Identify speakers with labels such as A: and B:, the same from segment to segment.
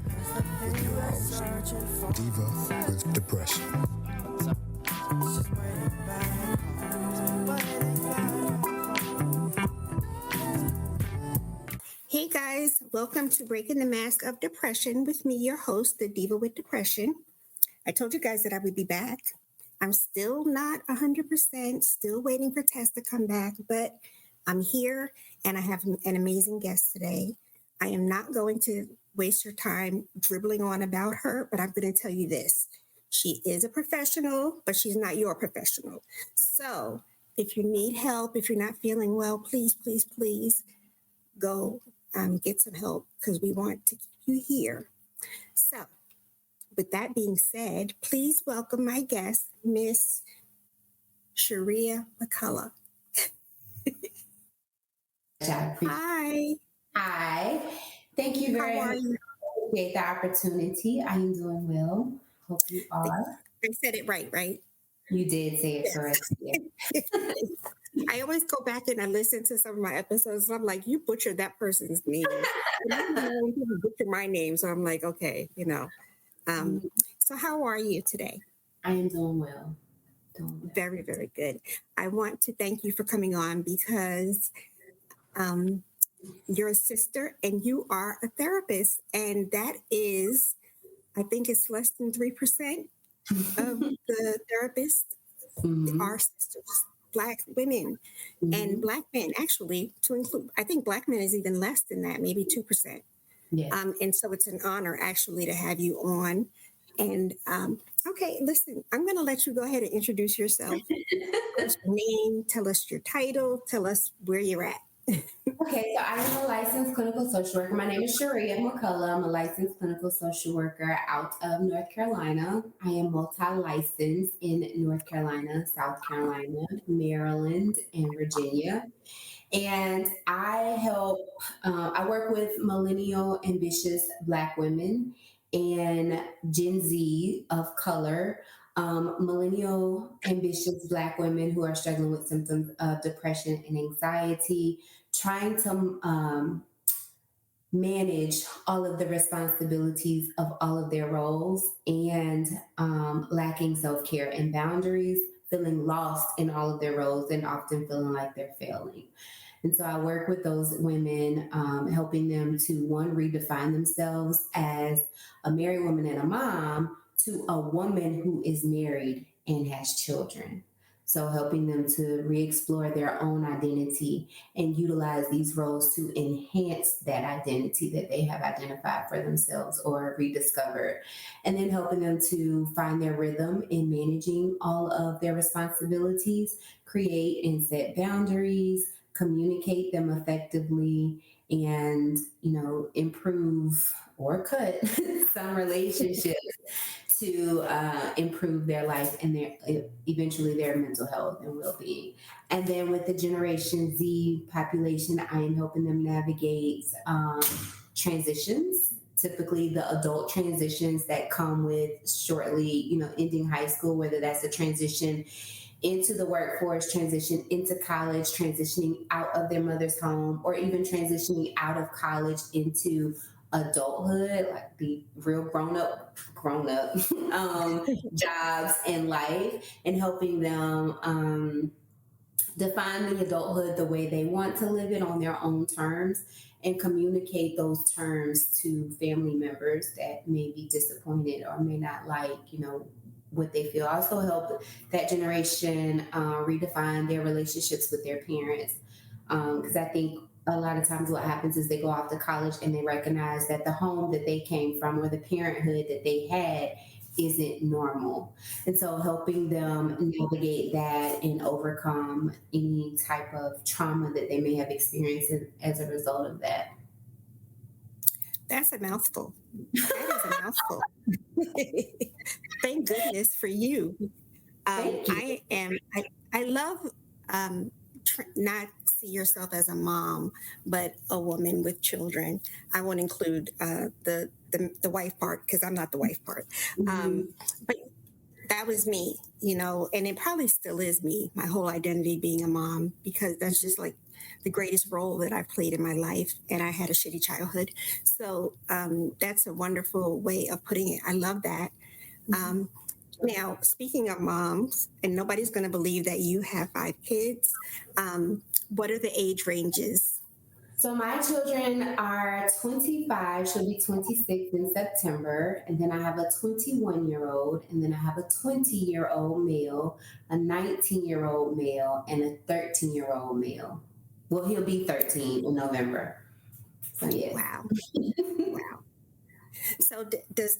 A: with your host, Diva with Depression.
B: Hey guys, welcome to Breaking the Mask of Depression with me, your host, the Diva with Depression. I told you guys that I would be back. I'm still not 100%, still waiting for tests to come back, but I'm here and I have an amazing guest today. I am not going to waste your time dribbling on about her, but I'm going to tell you this. She is a professional, but she's not your professional. So if you need help, if you're not feeling well, please, please, please go get some help because we want to keep you here. So with that being said, please welcome my guest, Miss Shirria McCullough. Hi.
C: Hi. Thank you very much. I appreciate the opportunity. I am doing well. Hope you are.
B: I said it right?
C: You did say it correctly.
B: I always go back and I listen to some of my episodes. And I'm like, you butchered that person's name. You butcher my name. So I'm like, okay, So how are you today?
C: I am doing well.
B: Very, very good. I want to thank you for coming on because you're a sister and you are a therapist. And that is, I think it's less than 3% of the therapists are sisters, Black women and Black men, actually, to include, I think Black men is even less than that, maybe 2%.
C: Yes.
B: And so it's an honor actually to have you on. And okay, listen, I'm going to let you go ahead and introduce yourself. What's your name? Tell us your title. Tell us where you're at.
C: Okay, so I am a licensed clinical social worker. My name is Shirria McCullough. I'm a licensed clinical social worker out of North Carolina. I am multi-licensed in North Carolina, South Carolina, Maryland, and Virginia. And I work with millennial ambitious Black women and Gen Z of color, millennial ambitious Black women who are struggling with symptoms of depression and anxiety, trying to manage all of the responsibilities of all of their roles and lacking self-care and boundaries, feeling lost in all of their roles and often feeling like they're failing. And so I work with those women, helping them to, one, redefine themselves as a married woman and a mom to a woman who is married and has children. So helping them to re-explore their own identity and utilize these roles to enhance that identity that they have identified for themselves or rediscovered. And then helping them to find their rhythm in managing all of their responsibilities, create and set boundaries, communicate them effectively, and, improve or cut some relationships to improve their life and eventually their mental health and well-being. And then with the Generation Z population, I am helping them navigate transitions, typically the adult transitions that come with shortly, ending high school, whether that's a transition into the workforce, transition into college, transitioning out of their mother's home, or even transitioning out of college into adulthood, like the real grown-up jobs and life, and helping them define the adulthood the way they want to live it on their own terms and communicate those terms to family members that may be disappointed or may not like, what they feel. I also help that generation redefine their relationships with their parents. Because I think a lot of times what happens is they go off to college and they recognize that the home that they came from or the parenthood that they had isn't normal. And so helping them navigate that and overcome any type of trauma that they may have experienced as a result of that.
B: That's a mouthful. That is a mouthful. Thank goodness for you.
C: Thank you.
B: I love not see yourself as a mom, but a woman with children. I won't include the wife part because I'm not the wife part. But that was me, and it probably still is me, my whole identity being a mom, because that's just like the greatest role that I've played in my life, and I had a shitty childhood. So that's a wonderful way of putting it. I love that. Um, Now, speaking of moms, and nobody's going to believe that you have 5 kids, what are the age ranges?
C: So my children are 25, she'll be 26 in September. And then I have a 21-year-old, and then I have a 20-year-old male, a 19-year-old male, and a 13-year-old male. Well, he'll be 13 in November. So yes.
B: Wow. Wow. So does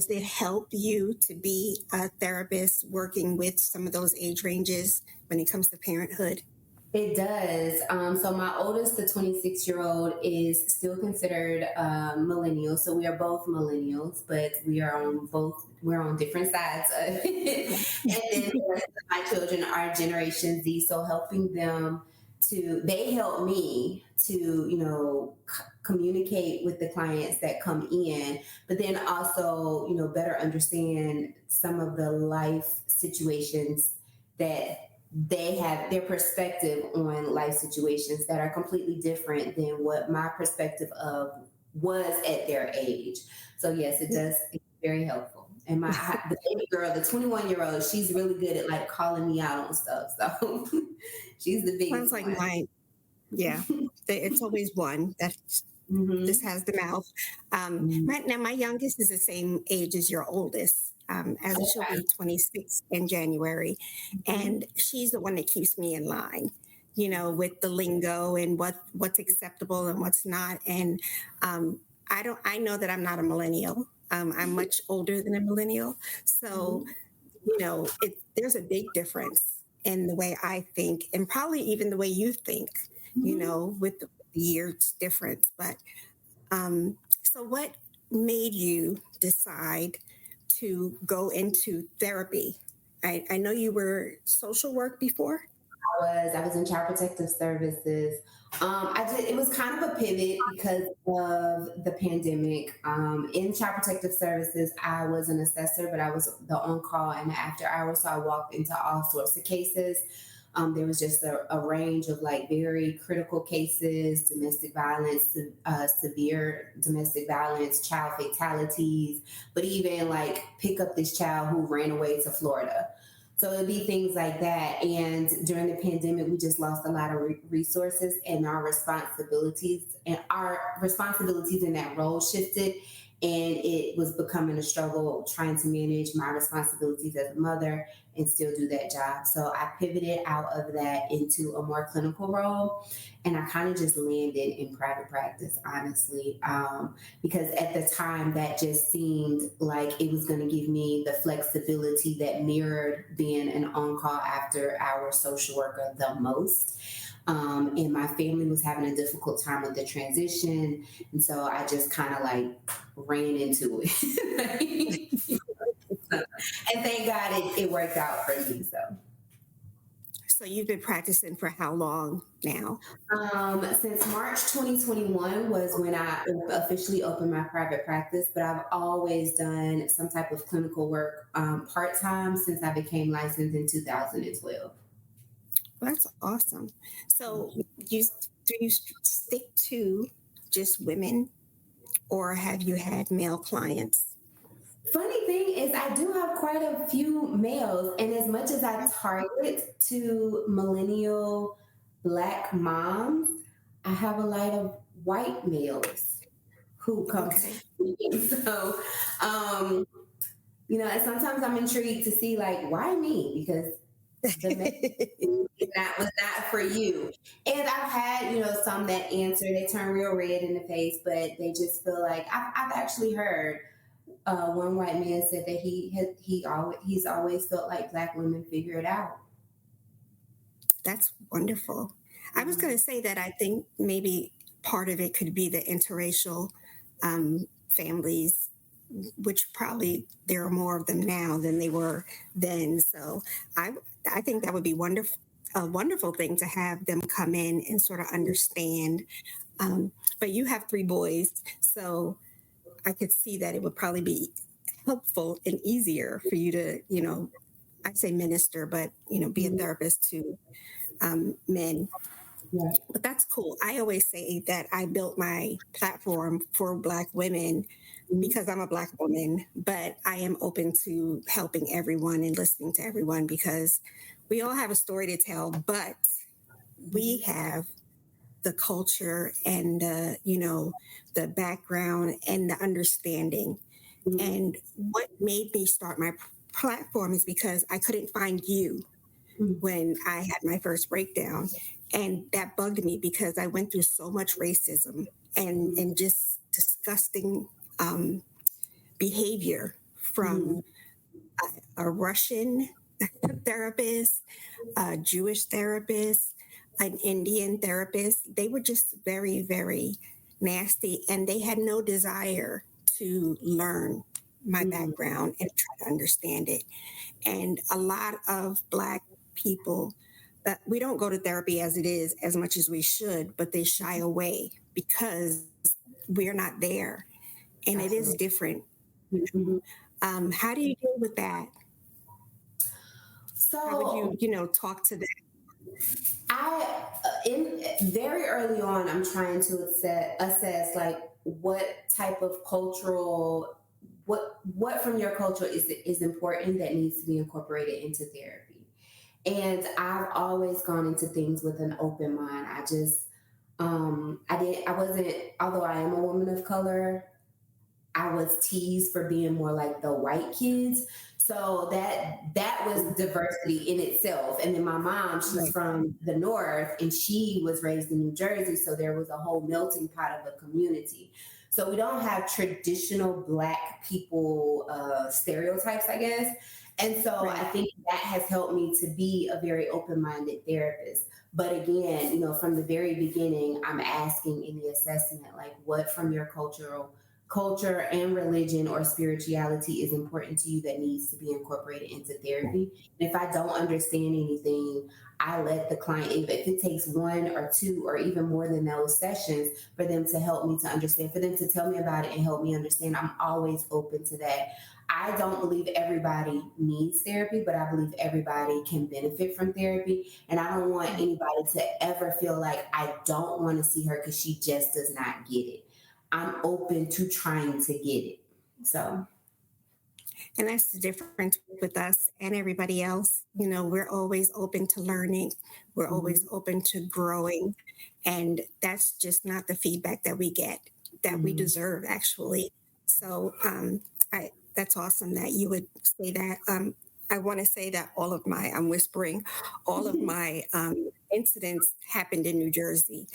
B: it help you to be a therapist working with some of those age ranges when it comes to parenthood?
C: It does. So my oldest, the 26-year-old, is still considered millennial. So we are both millennials, but we're on different sides of it. And then the rest of my children are Generation Z. So helping them they help me to, communicate with the clients that come in, but then also, better understand some of the life situations that they have, their perspective on life situations that are completely different than what my perspective of was at their age. So yes, it does. It's very helpful. And the baby girl, the 21-year-old, she's really good at like calling me out on stuff. So she's the biggest.
B: Sounds like mine. Yeah, it's always one that just has the mouth. Now, my youngest is the same age as your oldest, as she'll be 26 in January. And she's the one that keeps me in line, with the lingo and what's acceptable and what's not. And I know that I'm not a millennial. I'm much older than a millennial. So, there's a big difference in the way I think, and probably even the way you think, with the years difference. But so what made you decide to go into therapy? I know you were social work before.
C: I was in Child Protective Services. It was kind of a pivot because of the pandemic. In Child Protective Services, I was an assessor, but I was the on-call and the after hours. So I walked into all sorts of cases. There was just a range of like very critical cases, domestic violence, severe domestic violence, child fatalities, but even like pick up this child who ran away to Florida. So it'd be things like that. And during the pandemic, we just lost a lot of resources, and our responsibilities in that role shifted. And it was becoming a struggle trying to manage my responsibilities as a mother and still do that job. So I pivoted out of that into a more clinical role. And I kind of just landed in private practice, honestly, because at the time that just seemed like it was going to give me the flexibility that mirrored being an on-call after hour social worker the most. And my family was having a difficult time with the transition. And so I just kind of like ran into it. And thank God it worked out for me.
B: So you've been practicing for how long now?
C: Since March 2021 was when I officially opened my private practice, but I've always done some type of clinical work part-time since I became licensed in 2012.
B: That's awesome. So do you stick to just women, or have you had male clients?
C: Funny thing is, I do have quite a few males, and as much as I target to millennial Black moms, I have a lot of white males who come to me. So, and sometimes I'm intrigued to see like, why me? Because that was not for you. And I've had, some that answer, they turn real red in the face, but they just feel like I've actually heard one white man said that he's always felt like Black women figure it out.
B: That's wonderful. I was going to say that I think maybe part of it could be the interracial families, which probably there are more of them now than they were then. So I think that would be a wonderful thing to have them come in and sort of understand. But you have 3 boys, so I could see that it would probably be helpful and easier for you to, I say minister, but, be a therapist to men.
C: Right.
B: But that's cool. I always say that I built my platform for Black women
C: Mhm.
B: because I'm a Black woman, but I am open to helping everyone and listening to everyone because we all have a story to tell, but we
C: Mhm.
B: have the culture and the background and the understanding.
C: Mhm.
B: And what made me start my platform is because I couldn't find you
C: Mhm.
B: when I had my first breakdown. And that bugged me because I went through so much racism and just disgusting um, behavior from
C: Mhm.
B: a Russian therapist, a Jewish therapist, an Indian therapist. They were just very, very nasty, and they had no desire to learn my
C: Mhm.
B: background and try to understand it. And a lot of Black people that we don't go to therapy as it is as much as we should, but they shy away because we're not there, and it is
C: Absolutely.
B: different.
C: Mhm.
B: How do you deal with that? How would
C: So
B: you talk to that?
C: I, in very early on, I'm trying to assess like what type of cultural, what from your culture is important that needs to be incorporated into therapy. And I've always gone into things with an open mind. I wasn't, although I am a woman of color, I was teased for being more like the white kids. So that was diversity in itself. And then my mom, she's
B: Right.
C: from the north and she was raised in New Jersey. So there was a whole melting pot of a community. So we don't have traditional black people stereotypes, I guess. And so I
B: Right.
C: think that has helped me to be a very open-minded therapist. But again, from the very beginning, I'm asking in the assessment, like what from your culture and religion or spirituality is important to you that needs to be incorporated into therapy. And if I don't understand anything, I let the client, if it takes one or two or even more than those sessions for them to help me to understand, for them to tell me about it and help me understand, I'm always open to that. I don't believe everybody needs therapy, but I believe everybody can benefit from therapy. And I don't want
B: Right.
C: anybody to ever feel like I don't want to see her because she just does not get it. I'm open to trying to get it. So,
B: And that's the difference with us and everybody else. We're always open to learning, we're always
C: mhm,
B: open to growing. And that's just not the feedback that we get, that we
C: mhm,
B: deserve, actually. So that's awesome that you would say that. I want to say that I'm whispering, all of my incidents happened in New Jersey,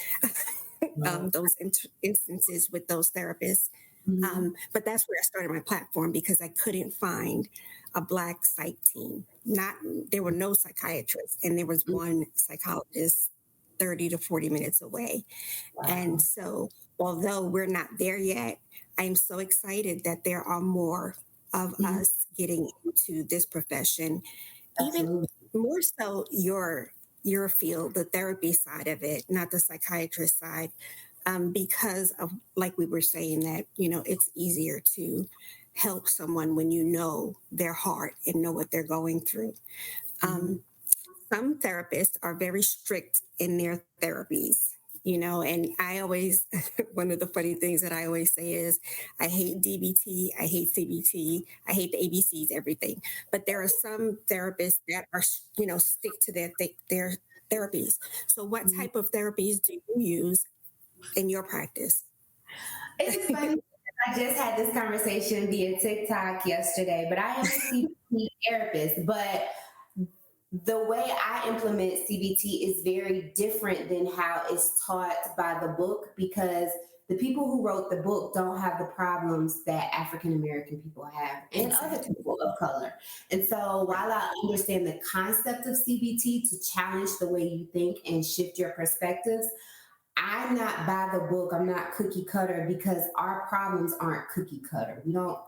C: wow,
B: those instances with those therapists.
C: mhm,
B: But that's where I started my platform because I couldn't find a Black psych team. Not There were no psychiatrists, and there was
C: mhm,
B: one psychologist 30 to 40 minutes away. And
C: wow,
B: so, although we're not there yet, I'm so excited that there are more of
C: mhm,
B: us getting into this profession, even
C: absolutely.
B: more so your field, the therapy side of it, not the psychiatrist side, because of, like we were saying, that it's easier to help someone when you know their heart and know what they're going through.
C: Mhm,
B: Um, some therapists are very strict in their therapies. And I always, one of the funny things that I always say is, I hate DBT, I hate CBT, I hate the ABCs, everything. But there are some therapists that stick to their therapies. So, what
C: mhm.
B: type of therapies do you use in your practice?
C: It's funny. I just had this conversation via TikTok yesterday, but I am a CBT therapist. But the way I implement CBT is very different than how it's taught by the book because the people who wrote the book don't have the problems that African American people have and other
B: Exactly.
C: people of color. And so
B: Right.
C: while I understand the concept of CBT to challenge the way you think and shift your perspectives, I'm not by the book. I'm not cookie cutter because our problems aren't cookie cutter. We don't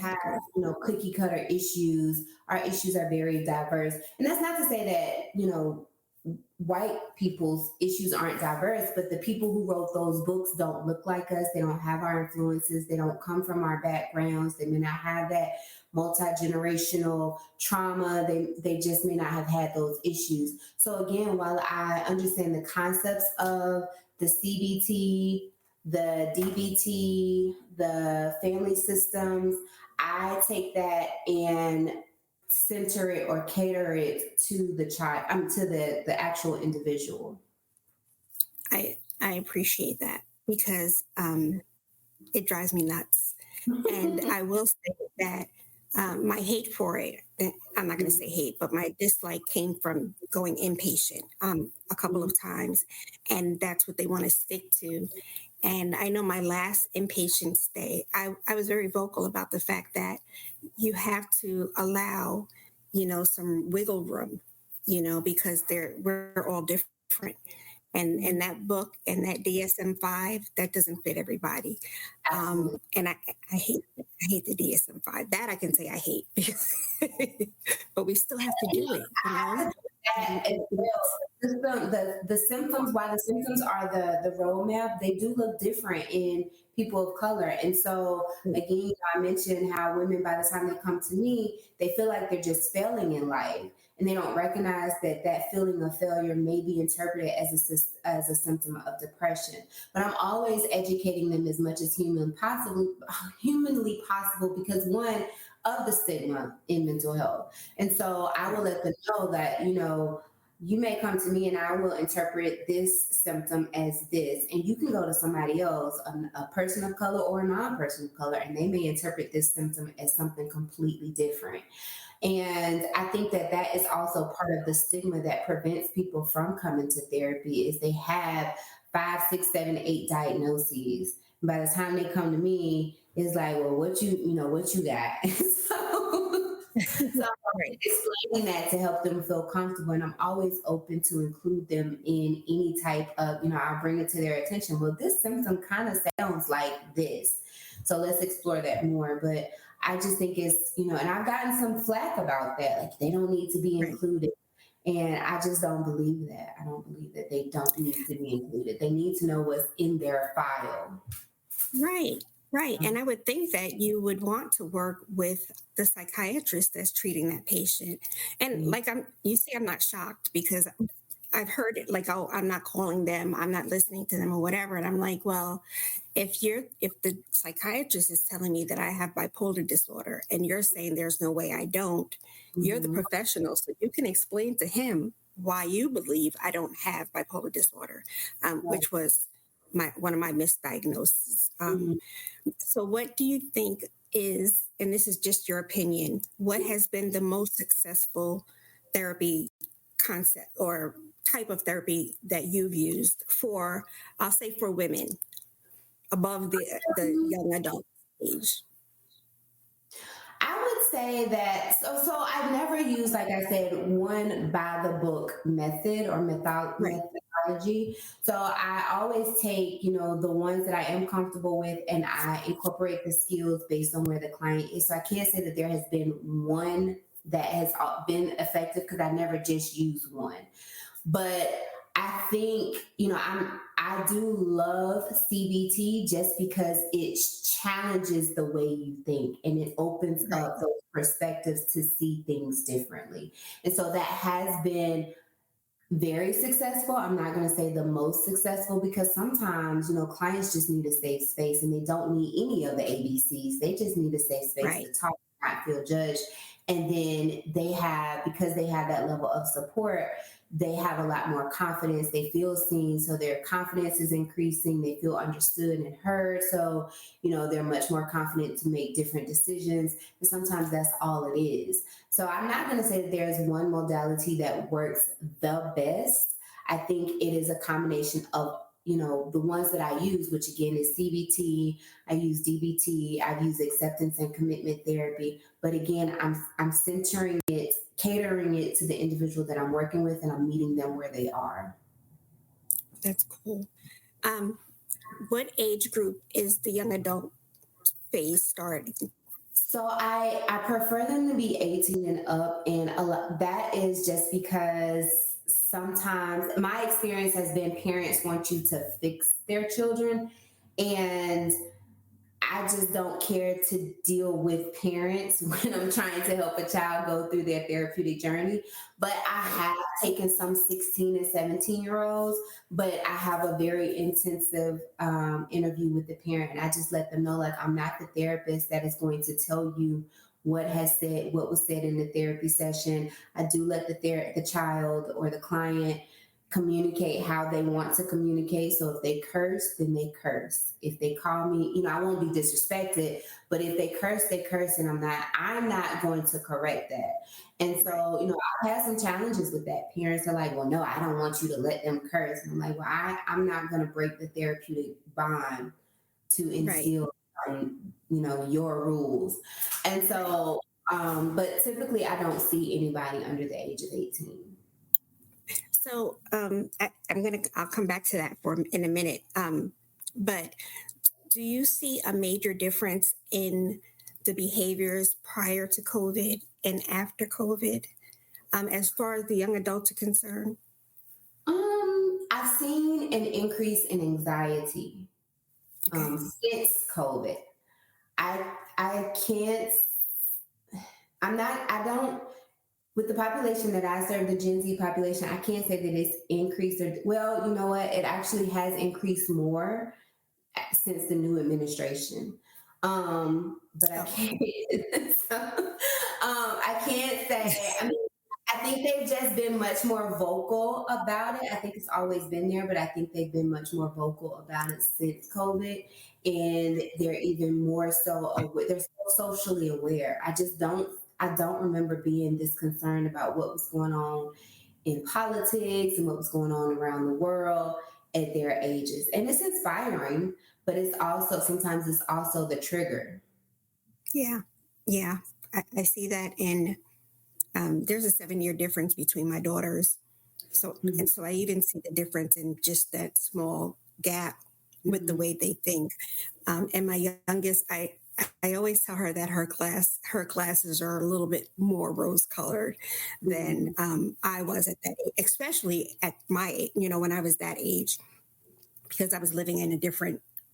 C: have,
B: Exactly.
C: cookie cutter issues. Our issues are very diverse. And that's not to say that, white people's issues aren't diverse, but the people who wrote those books don't look like us. They don't have our influences. They don't come from our backgrounds. They may not have that multi-generational trauma. They just may not have had those issues. So again, while I understand the concepts of the CBT, the DBT, the family systems, I take that and center it or cater it to the child, to the actual individual.
B: I appreciate that because it drives me nuts. And I will say that my hate for it, I'm not going to say hate, but my dislike came from going inpatient a couple of times. And that's what they want to stick to. And I know my last inpatient stay, I was very vocal about the fact that you have to allow, some wiggle room, because we're all different. And that book and that DSM-5 that doesn't fit everybody. And I hate the DSM-5. That I can say I hate, but we still have to do it.
C: The symptoms, while the symptoms are the roadmap, they do look different in people of color. And so again, I mentioned how women, by the time they come to me, they feel like they're just failing in life. And they don't recognize that feeling of failure may be interpreted as a symptom of depression. But I'm always educating them as much as humanly possible, because one, of the stigma in mental health. And so I will let them know that, you may come to me and I will interpret this symptom as this, and you can go to somebody else, a person of color or a non-person of color, and they may interpret this symptom as something completely different. And I think that is also part of the stigma that prevents people from coming to therapy, is they have 5, 6, 7, 8 diagnoses. By the time they come to me, it's like, well, what you got? So I'm explaining that to help them feel comfortable. And I'm always open to include them in any type of, I'll bring it to their attention. Well, this symptom kind of sounds like this. So let's explore that more. But I just think it's, and I've gotten some flack about that. Like, they don't need to be included. And I just don't believe that. I don't believe that they don't need to be included. They need to know what's in their file.
B: Right. Right. And I would think that you would want to work with the psychiatrist that's treating that patient. And I'm not shocked, because I've heard it like, oh, I'm not calling them, I'm not listening to them or whatever. And I'm like, well, if the psychiatrist is telling me that I have bipolar disorder and you're saying there's no way I don't, you're the professional. So you can explain to him why you believe I don't have bipolar disorder, which was one of my misdiagnoses. So what do you think is, and this is just your opinion, what has been the most successful therapy concept or type of therapy that you've used for, I'll say, for women above the young adult age?
C: I would say that, so I've never used, like I said, one by the book method or methodology. So I always take, the ones that I am comfortable with, and I incorporate the skills based on where the client is. So I can't say that there has been one that has been effective, because I never just used one. But I think, I do love CBT just because it challenges the way you think, and it opens up those perspectives to see things differently. And so that has been very successful. I'm not going to say the most successful, because sometimes, clients just need a safe space, and they don't need any of the ABCs. They just need a safe space to talk, not feel judged. And then because they have that level of support, they have a lot more confidence. They feel seen. So their confidence is increasing. They feel understood and heard. So, they're much more confident to make different decisions. And sometimes that's all it is. So I'm not going to say that there's one modality that works the best. I think it is a combination of, the ones that I use, which again is CBT, I use DBT, I've used acceptance and commitment therapy. But again, I'm centering it, catering it to the individual that I'm working with, and I'm meeting them where they are.
B: That's cool. What age group is the young adult phase starting?
C: So I prefer them to be 18 and up, and that is just because sometimes my experience has been parents want you to fix their children, and I just don't care to deal with parents when I'm trying to help a child go through their therapeutic journey. But I have taken some 16 and 17-year-olds, but I have a very intensive interview with the parent. And I just let them know, like, I'm not the therapist that is going to tell you what was said in the therapy session. I do let the child or the client communicate how they want to communicate. So if they curse, then they curse. If they call me, I won't be disrespected, but if they curse, and I'm not going to correct that. And so, I've had some challenges with that. Parents are like, well, no, I don't want you to let them curse. And I'm like, well, I'm not going to break the therapeutic bond to instill, your rules. And so, but typically I don't see anybody under the age of 18.
B: So I'll come back to that in a minute. But do you see a major difference in the behaviors prior to COVID and after COVID, as far as the young adults are concerned?
C: I've seen an increase in anxiety since COVID. I can't. I don't. With the population that I serve, the Gen Z population, I can't say that it's increased well, you know what? It actually has increased more since the new administration. But I can't, I can't say, I think they've just been much more vocal about it. I think it's always been there, but I think they've been much more vocal about it since COVID. And they're even more so, they're so socially aware. I don't remember being this concerned about what was going on in politics and what was going on around the world at their ages. And it's inspiring, but sometimes it's also the trigger.
B: Yeah. I see that there's a 7-year difference between my daughters. So, and so I even see the difference in just that small gap with the way they think. And my youngest, I always tell her that her classes are a little bit more rose colored than I was at that age, especially at my age, when I was that age, because I was living in a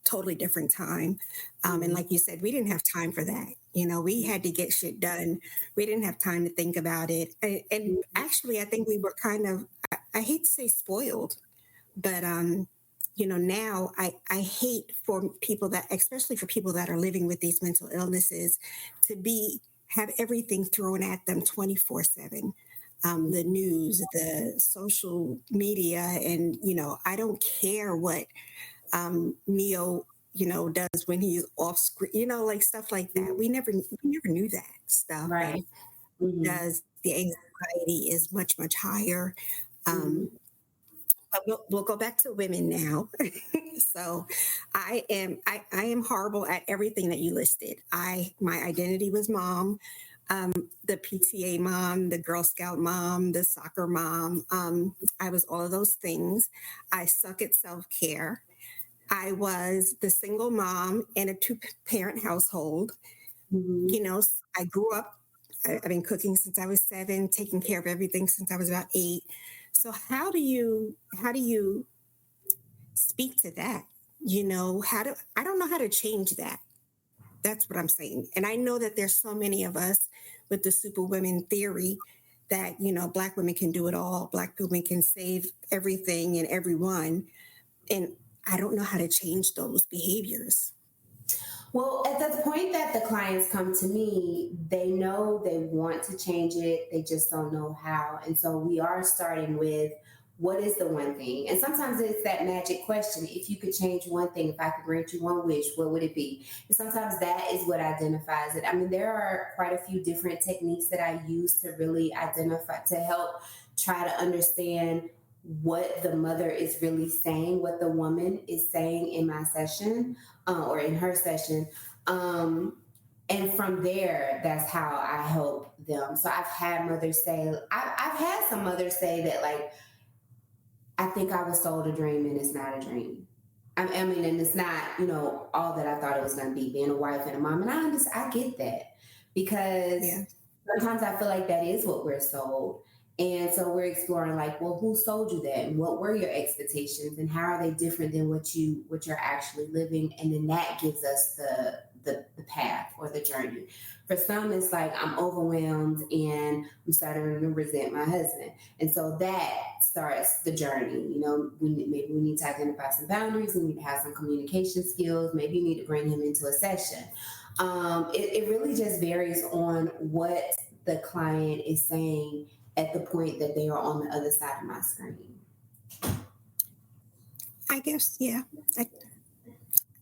B: totally different time. And like you said, we didn't have time for that. We had to get shit done. We didn't have time to think about it. And actually, I think we were kind of, I hate to say spoiled, but now I hate for people that, especially for people that are living with these mental illnesses, to have everything thrown at them 24/7. The news, the social media, and I don't care what Neo does when he's off screen, like stuff like that. We never knew that stuff.
C: Right.
B: Because the anxiety is much, much higher. But we'll go back to women now. So I am horrible at everything that you listed. My identity was mom, the PTA mom, the Girl Scout mom, the soccer mom. I was all of those things. I suck at self-care. I was the single mom in a 2-parent household. I grew up, I've been cooking since I was 7, taking care of everything since I was about 8. So how do you speak to that? I don't know how to change that. That's what I'm saying. And I know that there's so many of us with the superwoman theory that, Black women can do it all. Black women can save everything and everyone. And I don't know how to change those behaviors.
C: Well, at the point that the clients come to me, they know they want to change it. They just don't know how. And so we are starting with, what is the one thing? And sometimes it's that magic question. If you could change one thing, if I could grant you one wish, what would it be? And sometimes that is what identifies it. There are quite a few different techniques that I use to really identify, to help try to understand what the mother is really saying, what the woman is saying in my session or in her session. And from there, that's how I help them. So I've had mothers say, I've had some mothers say that, like, I think I was sold a dream and it's not a dream. And it's not, all that I thought it was going to be, being a wife and a mom. And I get that, because sometimes I feel like that is what we're sold. And so we're exploring like, well, who sold you that, and what were your expectations, and how are they different than what you're actually living? And then that gives us the path or the journey. For some, it's like I'm overwhelmed and I'm starting to resent my husband, and so that starts the journey. Maybe we need to identify some boundaries. We need to have some communication skills. Maybe you need to bring him into a session. It really just varies on what the client is saying at the point that they are on the other side of my screen.
B: I guess, yeah. I,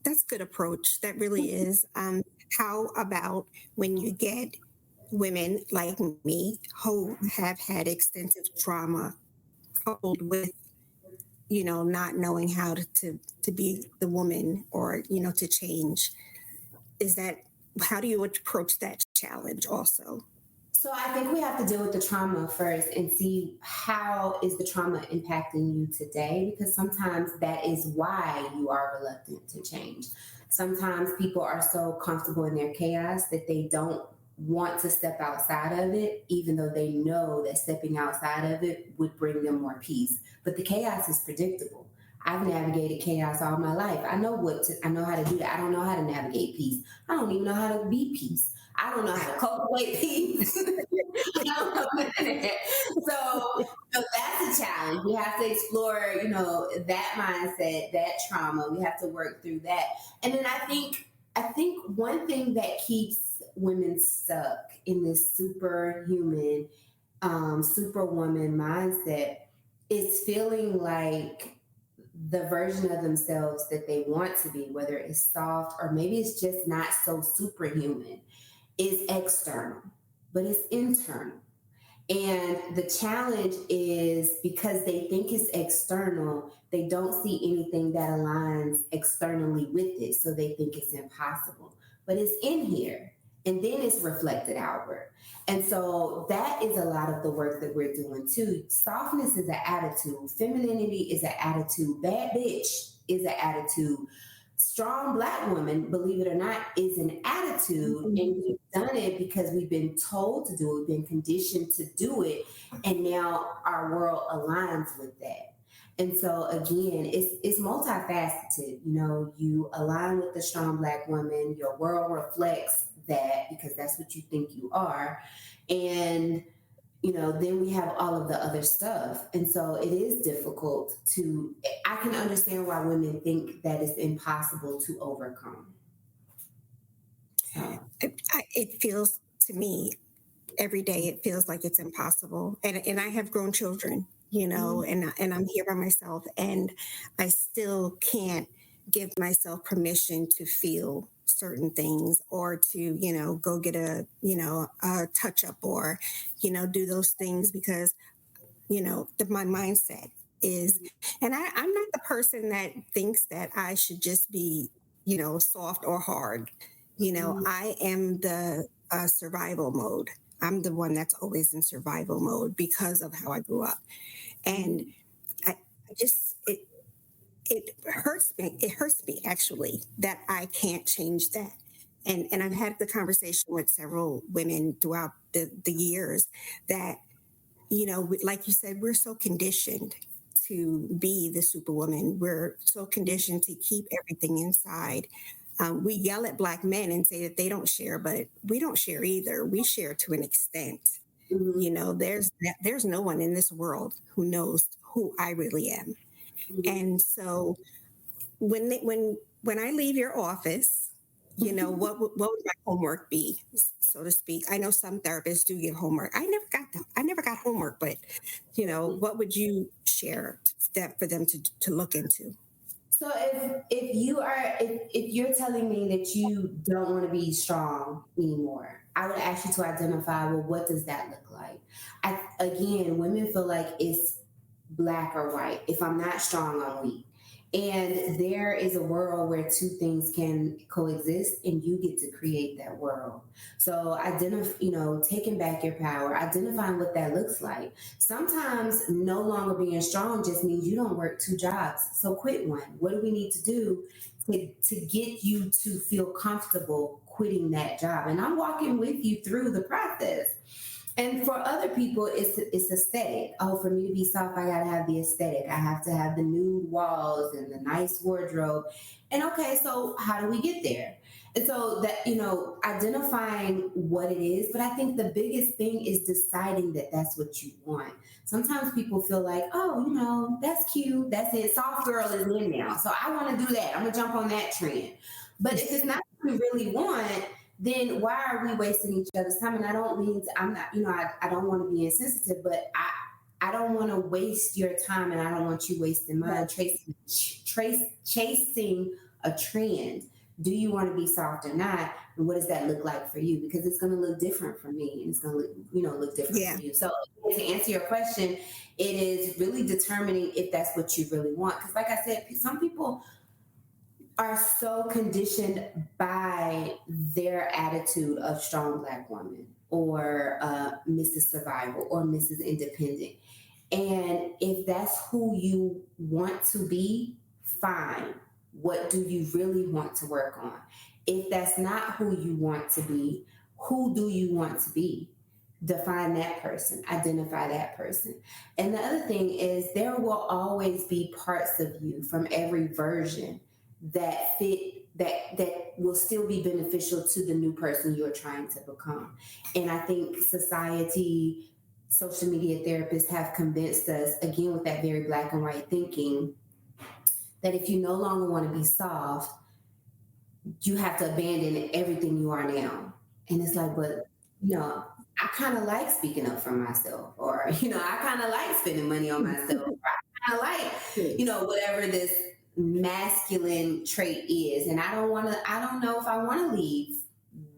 B: that's a good approach. That really is. How about when you get women like me who have had extensive trauma coupled with, not knowing how to be the woman or, to change? Is that, how do you approach that challenge also?
C: So I think we have to deal with the trauma first and see how is the trauma impacting you today, because sometimes that is why you are reluctant to change. Sometimes people are so comfortable in their chaos that they don't want to step outside of it, even though they know that stepping outside of it would bring them more peace. But the chaos is predictable. I've navigated chaos all my life. I know how to do that. I don't know how to navigate peace. I don't even know how to be peace. I don't know how to cultivate peace. I don't know that. So that's a challenge. We have to explore, that mindset, that trauma. We have to work through that. And then I think one thing that keeps women stuck in this superhuman, superwoman mindset is feeling like the version of themselves that they want to be, whether it's soft or maybe it's just not so superhuman, is external, but it's internal. And the challenge is because they think it's external, they don't see anything that aligns externally with it. So they think it's impossible, but it's in here and then it's reflected outward. And so that is a lot of the work that we're doing too. Softness is an attitude, femininity is an attitude, bad bitch is an attitude. Strong Black woman, believe it or not, is an attitude. Mm-hmm. And we've done it because we've been told to do it, we've been conditioned to do it, and now our world aligns with that. And so again, it's multifaceted. You align with the strong Black woman, your world reflects that because that's what you think you are. And then we have all of the other stuff. And so it is difficult I can understand why women think that it's impossible to overcome. So.
B: It feels to me every day, it feels like it's impossible. And I have grown children, mm-hmm. and I'm here by myself, and I still can't give myself permission to feel certain things or to, go get a touch up or, do those things because, my mindset is, and I'm not the person that thinks that I should just be, soft or hard. Mm-hmm. I am the survival mode. I'm the one that's always in survival mode because of how I grew up. And I just, it hurts me. It hurts me actually that I can't change that. And I've had the conversation with several women throughout the years that, like you said, we're so conditioned to be the superwoman. We're so conditioned to keep everything inside. We yell at Black men and say that they don't share, but we don't share either. We share to an extent. Mm-hmm. There's no one in this world who knows who I really am. Mm-hmm. And so when I leave your office, what would my homework be, so to speak? I know some therapists do give homework. I never got homework, but what would you share that for them to look into?
C: So if you're telling me that you don't want to be strong anymore, I would ask you to identify, well, what does that look like? Again, women feel like it's black or white. If I'm not strong, I'm weak. And there is a world where two things can coexist, and you get to create that world. So taking back your power, identifying what that looks like. Sometimes no longer being strong just means you don't work two jobs. So quit one. What do we need to do to get you to feel comfortable quitting that job? And I'm walking with you through the process. And for other people, it's aesthetic. Oh, for me to be soft, I gotta have the aesthetic. I have to have the nude walls and the nice wardrobe. And okay, so how do we get there? And so that, identifying what it is, but I think the biggest thing is deciding that that's what you want. Sometimes people feel like, oh, that's cute, that's it. Soft girl is in now, so I want to do that. I'm gonna jump on that trend. But if it's not what you really want, then why are we wasting each other's time? And I don't mean to, I'm not, I don't want to be insensitive, but I don't want to waste your time, and I don't want you wasting mine chasing a trend. Do you want to be soft or not? And what does that look like for you? Because it's going to look different for me, and it's going to look different for you. So to answer your question, it is really determining if that's what you really want. Because like I said, some people are so conditioned by their attitude of strong Black woman or Mrs. Survival or Mrs. Independent. And if that's who you want to be, fine. What do you really want to work on? If that's not who you want to be, who do you want to be? Define that person, identify that person. And the other thing is there will always be parts of you from every version that will still be beneficial to the new person you're trying to become. And I think society, social media therapists have convinced us, again with that very Black and white thinking, that if you no longer want to be soft, you have to abandon everything you are now. And it's like, but I kind of like speaking up for myself, or I kind of like spending money on myself, or I kind of like whatever this masculine trait is, and I don't know if I want to leave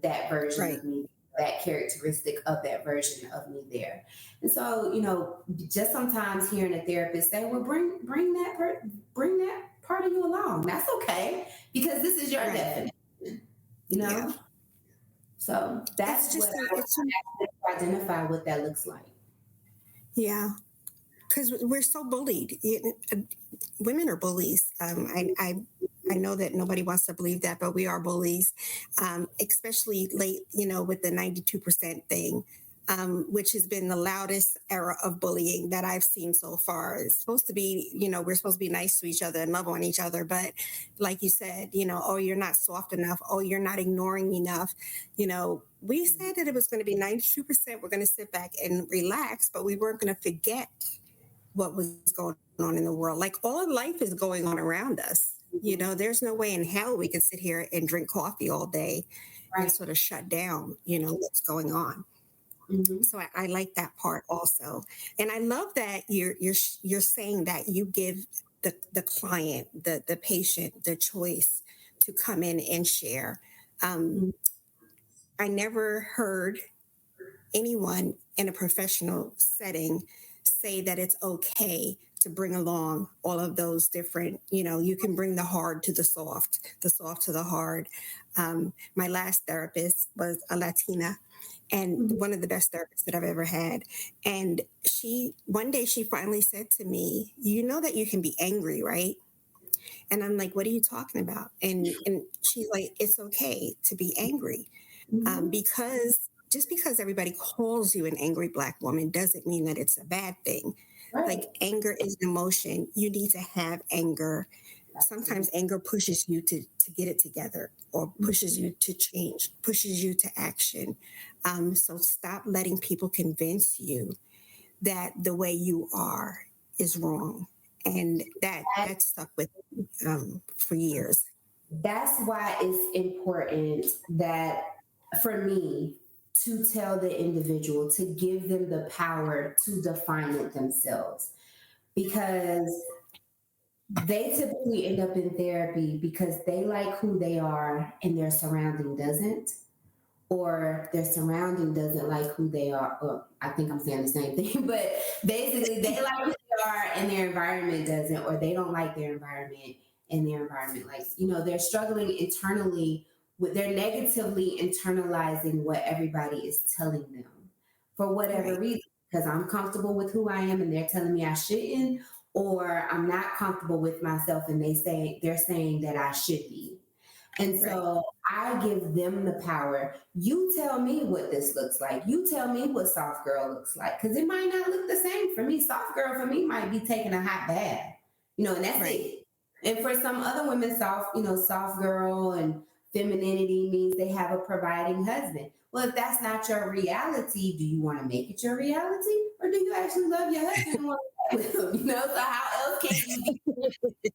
C: that version of me, that characteristic of that version of me there. And so just sometimes hearing a therapist say, well, bring that part of you along, that's okay, because this is your definition. So that's just I identify what that looks like.
B: Yeah, because we're so bullied. Women are bullies. I know that nobody wants to believe that, but we are bullies, especially late, with the 92% thing, which has been the loudest era of bullying that I've seen so far. It's supposed to be, we're supposed to be nice to each other and love on each other. But like you said, oh, you're not soft enough. Oh, you're not ignoring enough. We said that it was going to be 92%. We're going to sit back and relax, but we weren't going to forget what was going on in the world. Like, all of life is going on around us. There's no way in hell we can sit here and drink coffee all day and sort of shut down, what's going on. Mm-hmm. So I like that part also. And I love that you're saying that you give the client, the patient, the choice to come in and share. I never heard anyone in a professional setting say that it's okay to bring along all of those different, you can bring the hard to the soft to the hard. My last therapist was a Latina, and one of the best therapists that I've ever had. And one day she finally said to me, that you can be angry, right? And I'm like, what are you talking about? And she's like, it's okay to be angry. Because just because everybody calls you an angry Black woman doesn't mean that it's a bad thing. Right. Like, anger is an emotion. You need to have anger. Sometimes anger pushes you to get it together, or pushes you to change, pushes you to action. So stop letting people convince you that the way you are is wrong. And that stuck with me for years.
C: That's why it's important that, for me, to tell the individual, to give them the power to define it themselves, because they typically end up in therapy because they like who they are and their surrounding doesn't, or their surrounding doesn't like who they are. Or I think I'm saying the same thing, but basically they like who they are and their environment doesn't, or they don't like their environment and their environment likes. They're struggling internally. They're negatively internalizing what everybody is telling them for whatever reason, because I'm comfortable with who I am and they're telling me I shouldn't, or I'm not comfortable with myself and they're saying that I should be. And so I give them the power. You tell me what this looks like. You tell me what soft girl looks like. Because it might not look the same for me. Soft girl for me might be taking a hot bath, and that's
B: Right.
C: it. And for some other women, soft girl and femininity means they have a providing husband. Well, if that's not your reality, do you want to make it your reality? Or do you actually love your husband and want to be with him? So how else can you be?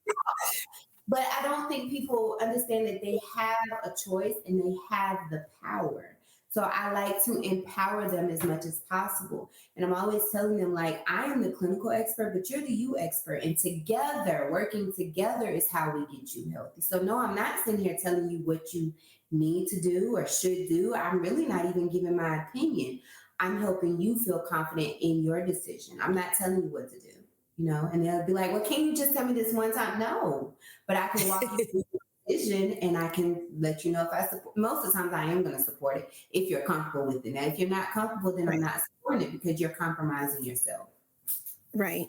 C: But I don't think people understand that they have a choice and they have the power. So I like to empower them as much as possible. And I'm always telling them, like, I am the clinical expert, but you're the you expert. And together, working together is how we get you healthy. So, no, I'm not sitting here telling you what you need to do or should do. I'm really not even giving my opinion. I'm helping you feel confident in your decision. I'm not telling you what to do, and they'll be like, well, can you just tell me this one time? No, but I can walk you through the decision and I can let you know if I support. Most of the times I am going to support it if you're comfortable with it. Now, if you're not comfortable, then I'm not supporting it because you're compromising yourself.
B: Right.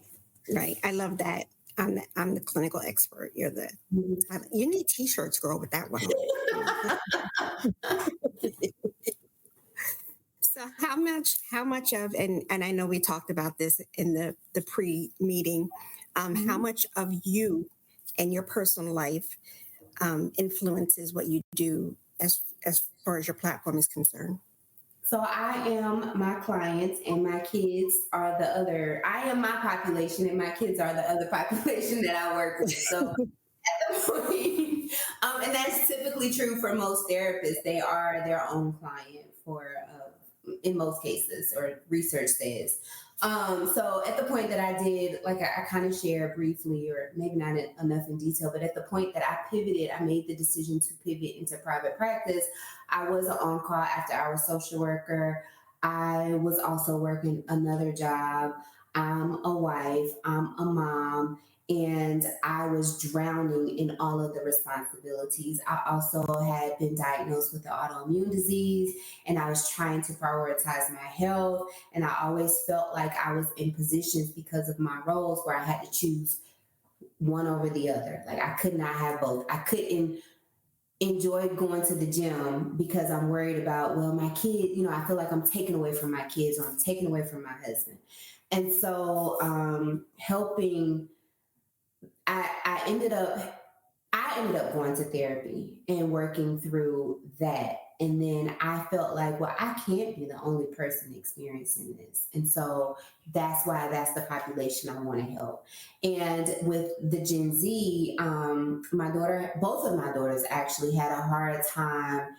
B: I love that. I'm the clinical expert. You're the. You need T-shirts, girl, with that one on. So how much of, and I know we talked about this in the pre-meeting, how much of you and your personal life influences what you do as far as your platform is concerned?
C: So I am my clients and my kids are the other. I am my population and my kids are the other population that I work with. So at the point, and that's typically true for most therapists. They are their own client in most cases, or research says. So at the point that I did, like I kind of shared briefly, or maybe not enough in detail, but at the point that I pivoted, I made the decision to pivot into private practice. I was an on-call after-hours social worker. I was also working another job. I'm a wife, I'm a mom, and I was drowning in all of the responsibilities. I also had been diagnosed with an autoimmune disease, and I was trying to prioritize my health. And I always felt like I was in positions because of my roles where I had to choose one over the other. Like I could not have both. I couldn't enjoy going to the gym because I'm worried about, well, my kid, I feel like I'm taken away from my kids or I'm taken away from my husband. And so I ended up going to therapy and working through that. And then I felt like, well, I can't be the only person experiencing this. And so that's why that's the population I want to help. And with the Gen Z, both of my daughters actually had a hard time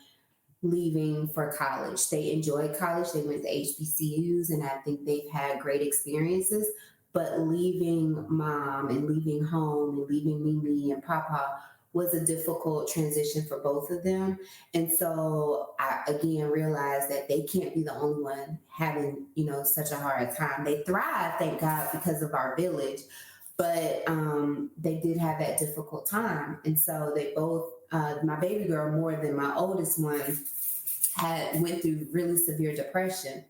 C: leaving for college. They enjoyed college. They went to HBCUs, and I think they've had great experiences. But leaving mom and leaving home and leaving Mimi and Papa was a difficult transition for both of them. And so I again realized that they can't be the only one having, such a hard time. They thrive, thank God, because of our village, but they did have that difficult time. And so they both, my baby girl more than my oldest one, went through really severe depression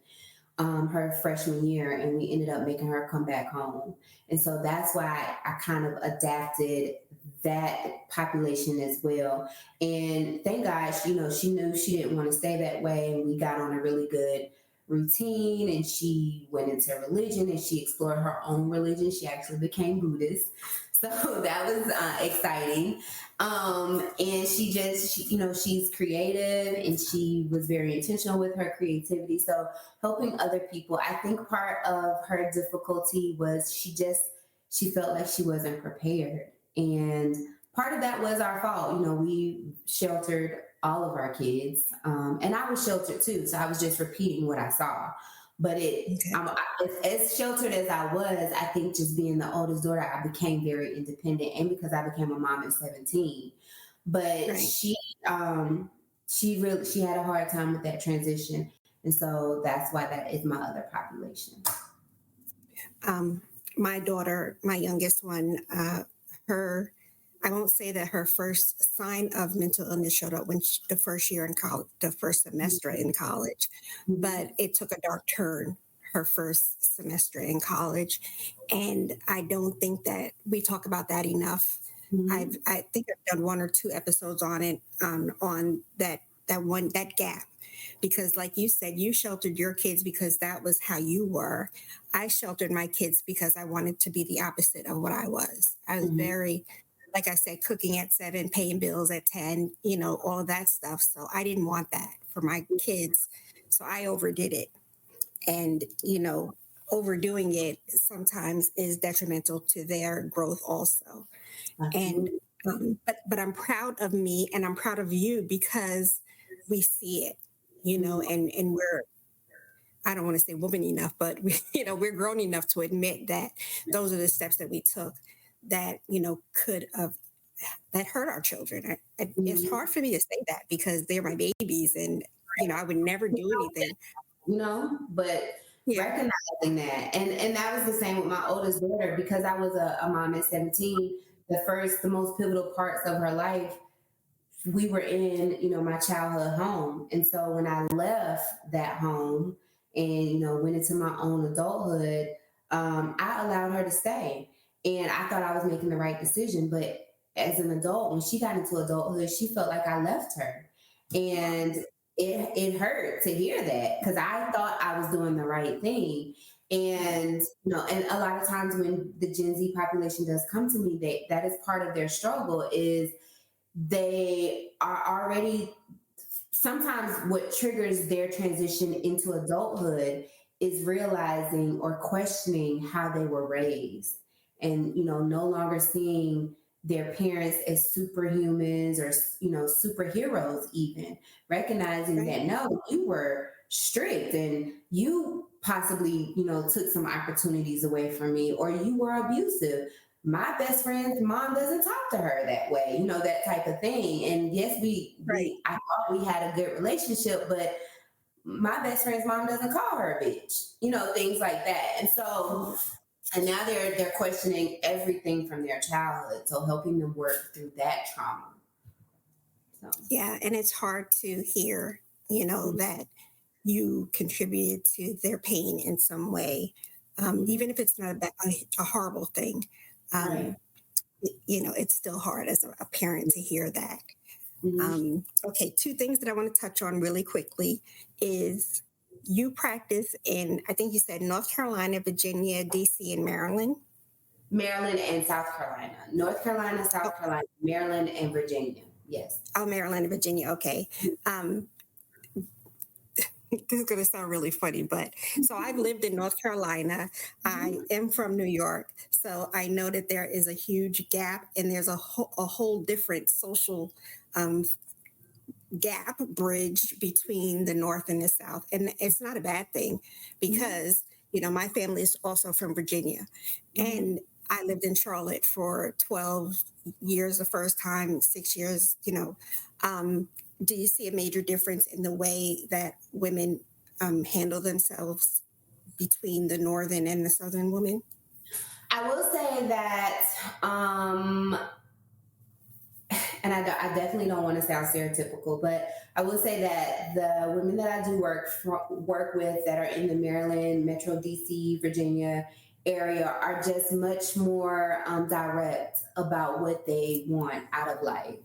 C: her freshman year, and we ended up making her come back home. And so that's why I kind of adapted that population as well. And thank God, she knew she didn't want to stay that way. And we got on a really good routine, and she went into religion and she explored her own religion. She actually became Buddhist. So that was exciting. And she's creative, and she was very intentional with her creativity. So helping other people, I think part of her difficulty was she felt like she wasn't prepared. And part of that was our fault. We sheltered all of our kids. And I was sheltered too. So I was just repeating what I saw. But as sheltered as I was, I think just being the oldest daughter, I became very independent, and because I became a mom at 17. But she had a hard time with that transition, and so that's why that is my other population.
B: My daughter, my youngest one, I won't say that her first sign of mental illness showed up when the first year in college, the first semester in college, but it took a dark turn her first semester in college. And I don't think that we talk about that enough. I think I've done one or two episodes on it, on that gap, because like you said, you sheltered your kids because that was how you were. I sheltered my kids because I wanted to be the opposite of what I was. I was very, like I said, cooking at 7, paying bills at 10, all of that stuff. So I didn't want that for my kids. So I overdid it. And, overdoing it sometimes is detrimental to their growth also. And but I'm proud of me and I'm proud of you because we see it, and we're, I don't want to say woman enough, but we're grown enough to admit that those are the steps that we took that could have, that hurt our children. It's hard for me to say that because they're my babies, and I would never do anything.
C: But recognizing that, and that was the same with my oldest daughter, because I was a mom at 17. The most pivotal parts of her life, we were in, my childhood home. And so when I left that home and, went into my own adulthood, I allowed her to stay. And I thought I was making the right decision. But as an adult, when she got into adulthood, she felt like I left her. And it hurt to hear that, because I thought I was doing the right thing. And, and a lot of times when the Gen Z population does come to me, that is part of their struggle, is they are already, sometimes what triggers their transition into adulthood is realizing or questioning how they were raised, and, no longer seeing their parents as superhumans or, superheroes, even recognizing that, no, you were strict and you possibly, took some opportunities away from me, or you were abusive. My best friend's mom doesn't talk to her that way, that type of thing. And yes, I thought we had a good relationship, but my best friend's mom doesn't call her a bitch, things like that. And so, and now they're questioning everything from their childhood. So helping them work through that trauma. So.
B: Yeah. And it's hard to hear, that you contributed to their pain in some way, even if it's not a horrible thing.
C: Right.
B: It's still hard as a parent to hear that. Okay, two things that I want to touch on really quickly is you practice in, I think you said North Carolina, Virginia, DC, and Maryland.
C: Maryland and South Carolina. North Carolina, South Carolina, Maryland, and Virginia. Yes.
B: Oh, Maryland and Virginia. Okay. This is going to sound really funny, but so I've lived in North Carolina. I am from New York. So I know that there is a huge gap, and there's a whole different social gap bridge between the North and the South. And it's not a bad thing because, my family is also from Virginia. And I lived in Charlotte for 12 years the first time, 6 years, do you see a major difference in the way that women handle themselves between the Northern and the Southern women?
C: I will say that, and I definitely don't want to sound stereotypical, but I will say that the women that I do work with that are in the Maryland, Metro DC, Virginia area are just much more direct about what they want out of life.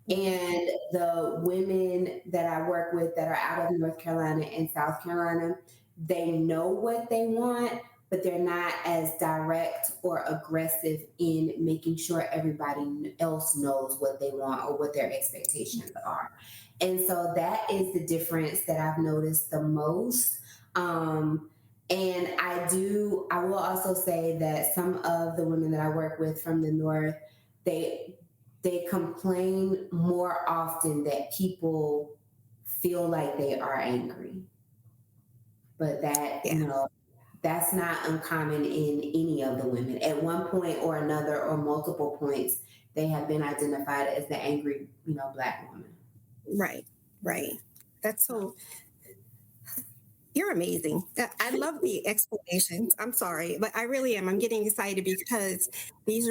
C: And the women that I work with that are out of North Carolina and South Carolina, they know what they want, but they're not as direct or aggressive in making sure everybody else knows what they want or what their expectations are. And so that is the difference that I've noticed the most. And I will also say that some of the women that I work with from the North, they complain more often that people feel like they are angry. But that, that's not uncommon in any of the women. At one point or another, or multiple points, they have been identified as the angry, Black woman.
B: Right. That's so... You're amazing. I love the explanations. I'm sorry, but I really am. I'm getting excited because these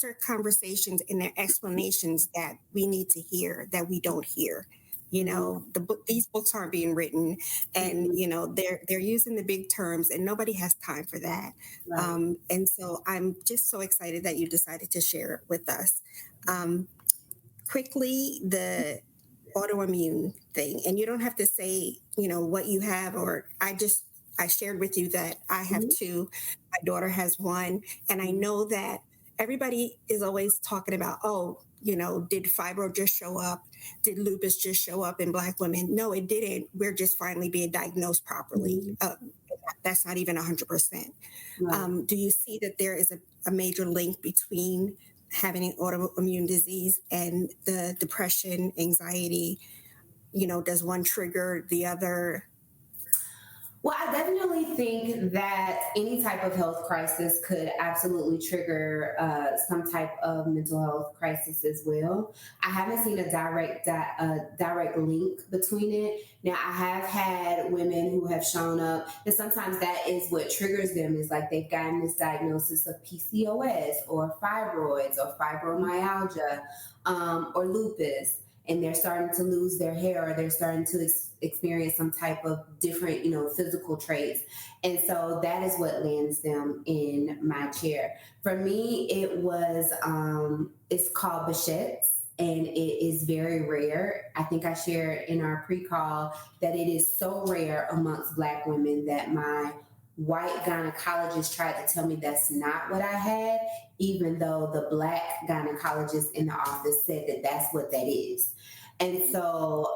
B: are conversations and they're explanations that we need to hear, that we don't hear. You know, these books aren't being written, and
C: Mhm.
B: you know they're using the big terms, and nobody has time for that.
C: Right.
B: And so I'm just so excited that you decided to share it with us. Um, Quickly, the autoimmune thing, and you don't have to say, you know, what you have, or I shared with you that I have
C: Mhm.
B: two. My daughter has one, and I know that everybody is always talking about, oh, you know, did fibro just show up? Did lupus just show up in Black women? No, it didn't. We're just finally being diagnosed properly.
C: Mhm.
B: That's not even 100%.
C: Right.
B: Do you see that there is a major link between having an autoimmune disease and the depression, anxiety? You know, does one trigger the other?
C: Well, I definitely think that any type of health crisis could absolutely trigger some type of mental health crisis as well. I haven't seen a direct link between it. Now, I have had women who have shown up, and sometimes that is what triggers them. Is like they've gotten this diagnosis of PCOS or fibroids or fibromyalgia or lupus, and they're starting to lose their hair, or they're starting to experience some type of different, physical traits. And so that is what lands them in my chair. For me, it's called Behçet's, and it is very rare. I think I shared in our pre-call that it is so rare amongst Black women that my white gynecologist tried to tell me that's not what I had, even though the Black gynecologist in the office said that that's what that is. And so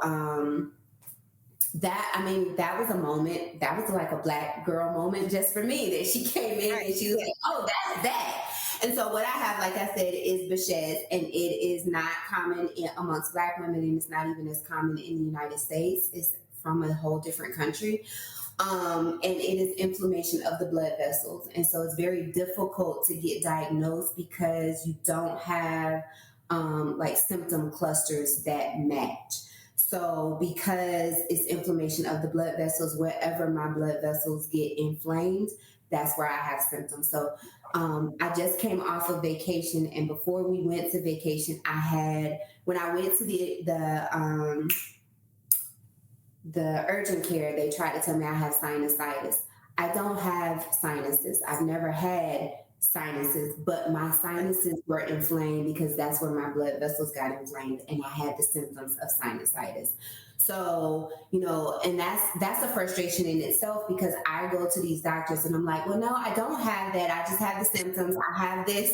C: that was a moment. That was like a Black girl moment just for me, that she came in
B: Right.
C: and she was like, "Oh, that's that." And so what I have, like I said, is Behçet's, and it is not common amongst Black women, and it's not even as common in the United States. It's from a whole different country. And it is inflammation of the blood vessels. And so it's very difficult to get diagnosed because you don't have like symptom clusters that match. So because it's inflammation of the blood vessels, wherever my blood vessels get inflamed, that's where I have symptoms. So I just came off of vacation, and before we went to vacation, when I went to the urgent care, they tried to tell me I have sinusitis. I don't have sinuses. I've never had sinuses, but my sinuses were inflamed because that's where my blood vessels got inflamed, and I had the symptoms of sinusitis. So, and that's a frustration in itself, because I go to these doctors and I'm like, well, no, I don't have that. I just have the symptoms. I have this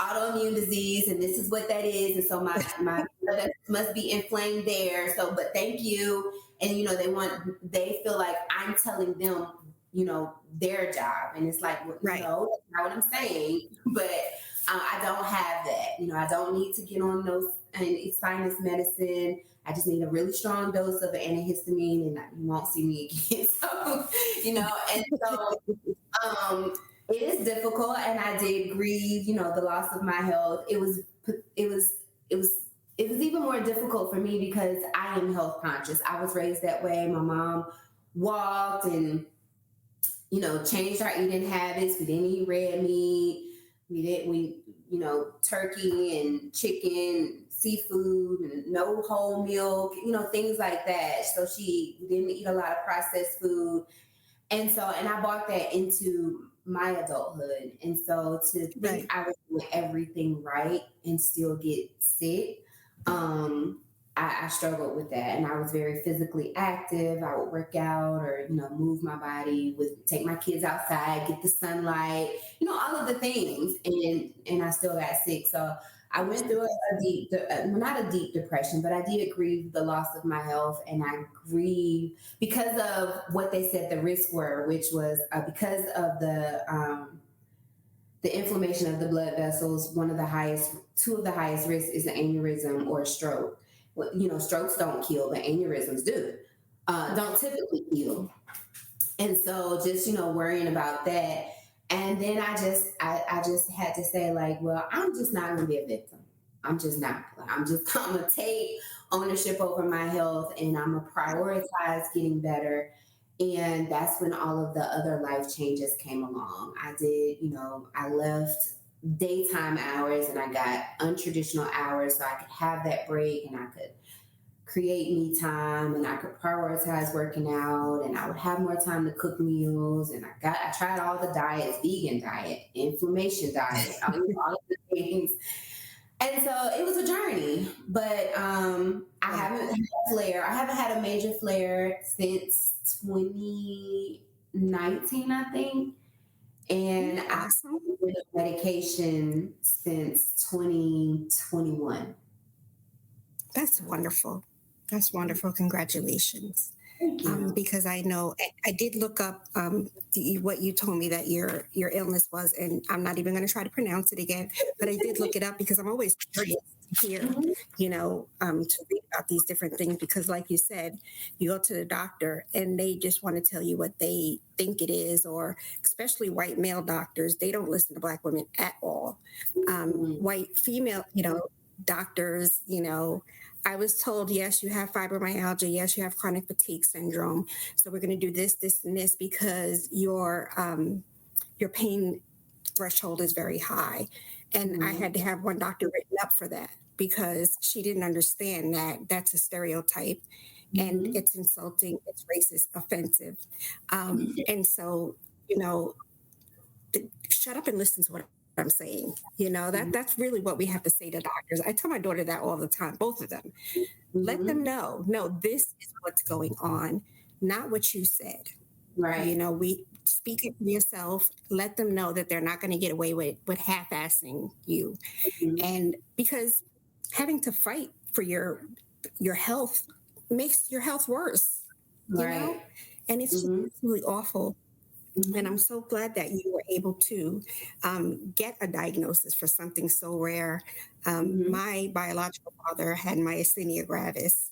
C: autoimmune disease, and this is what that is. And so my blood must be inflamed there. So, but thank you. And they feel like I'm telling them, their job, and it's like, well,
B: Right.
C: no, that's not what I'm saying. But I don't have that. I don't need to get on those sinus medicine. I just need a really strong dose of antihistamine, and you won't see me again. So, and so it is difficult, and I did grieve, the loss of my health. It was even more difficult for me because I am health conscious. I was raised that way. My mom walked and, changed our eating habits. We didn't eat red meat. Turkey and chicken, seafood, and no whole milk, things like that. So she didn't eat a lot of processed food. And I brought that into my adulthood. And so to think
B: Right.
C: I was doing everything right and still get sick, I struggled with that. And I was very physically active. I would work out, or, move my body, take my kids outside, get the sunlight, all of the things. And I still got sick. So I went through not a deep depression, but I did grieve the loss of my health. And I grieved because of what they said the risks were, which was because of the inflammation of the blood vessels. Two of the highest risks is an aneurysm or a stroke. Well, strokes don't kill, but aneurysms do. Don't typically kill. And so just, worrying about that. And then I just had to say, like, well, I'm just not going to be a victim. I'm just not. I'm going to take ownership over my health, and I'm going to prioritize getting better. And that's when all of the other life changes came along. I left daytime hours, and I got untraditional hours so I could have that break, and I could create me time, and I could prioritize working out, and I would have more time to cook meals. And I tried all the diets, vegan diet, inflammation diet, all of the things. And so it was a journey, but I haven't had a flare. I haven't had a major flare since 2019, I think. And I've been on medication since 2021.
B: That's wonderful. That's wonderful. Congratulations. Because I know I did look up what you told me that your illness was, and I'm not even going to try to pronounce it again, but I did look it up because I'm always curious to hear, to read about these different things. Because, like you said, you go to the doctor and they just want to tell you what they think it is, or especially white male doctors, they don't listen to Black women at all. White female, doctors, I was told, yes, you have fibromyalgia. Yes, you have chronic fatigue syndrome. So we're going to do this, this, and this because your pain threshold is very high. And I had to have one doctor written up for that because she didn't understand that that's a stereotype and it's insulting, it's racist, offensive. And so, shut up and listen to what I'm saying. That's really what we have to say to doctors. I tell my daughter that all the time, both of them. Let them know, no, this is what's going on, not what you said.
C: Right.
B: We speak it for yourself. Let them know that they're not going to get away with half-assing you. And because having to fight for your health makes your health worse,
C: right.
B: And it's just really awful. And I'm so glad that you were able to get a diagnosis for something so rare. My biological father had myasthenia gravis.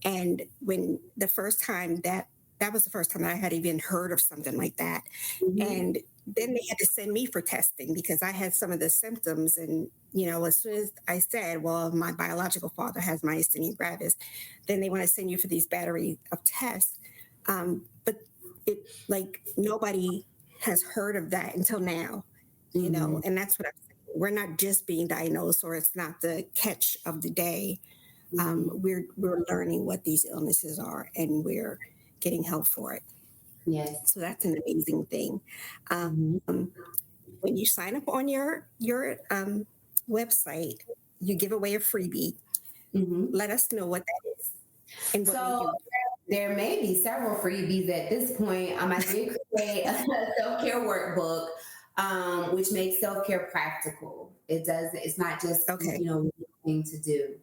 B: And when the first time that was the first time I had even heard of something like that. And then they had to send me for testing because I had some of the symptoms. And, as soon as I said, well, my biological father has myasthenia gravis, then they want to send you for these battery of tests. But it nobody has heard of that until now, and that's what I'm saying. We're not just being diagnosed, or it's not the catch of the day. We're learning what these illnesses are, and we're getting help for it.
C: Yes.
B: So that's an amazing thing. When you sign up on your website, you give away a freebie. Let us know what that is. And what
C: there may be several freebies at this point. I did create a self-care workbook, which makes self-care practical. It's not just, one thing to do.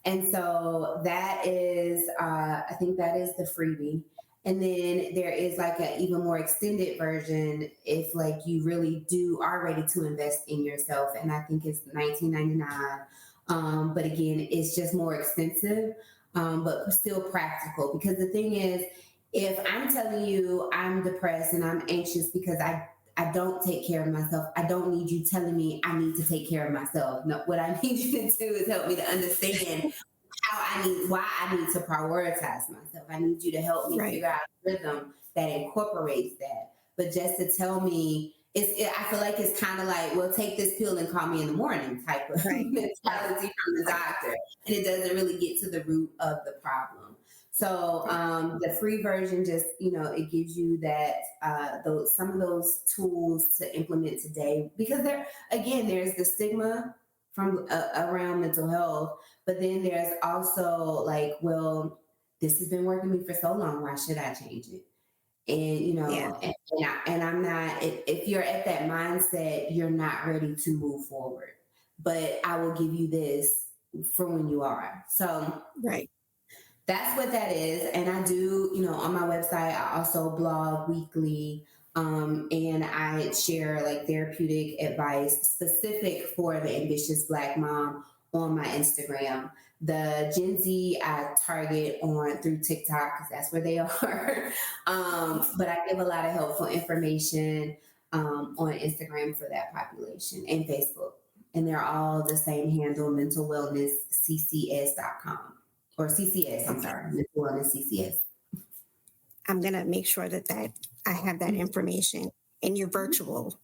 C: And so that is, I think that is the freebie. And then there is an even more extended version if you really are ready to invest in yourself. And I think it's $19.99. But again, it's just more expensive. But still practical, because the thing is, if I'm telling you I'm depressed and I'm anxious because I don't take care of myself, I don't need you telling me I need to take care of myself. No, what I need you to do is help me to understand why I need to prioritize myself. I need you to help me figure out a rhythm that incorporates that. But just to tell me, I feel like it's kind of well, take this pill and call me in the morning type of mentality from the doctor. And it doesn't really get to the root of the problem. So the free version just, it gives you that, some of those tools to implement today, because there's the stigma from around mental health, but then there's also well, this has been working me for so long, why should I change it? And, and I'm not, if you're at that mindset, you're not ready to move forward, but I will give you this for when you are. So that's what that is. And I do, on my website, I also blog weekly, and I share therapeutic advice specific for the ambitious Black mom on my Instagram. The Gen Z I target through TikTok, because that's where they are. But I give a lot of helpful information on Instagram for that population, and Facebook. And they're all the same handle, mentalwellnessccs.com. Or CCS, I'm sorry, Mental Wellness CCS.
B: I'm going to make sure that I have that information. And you're virtual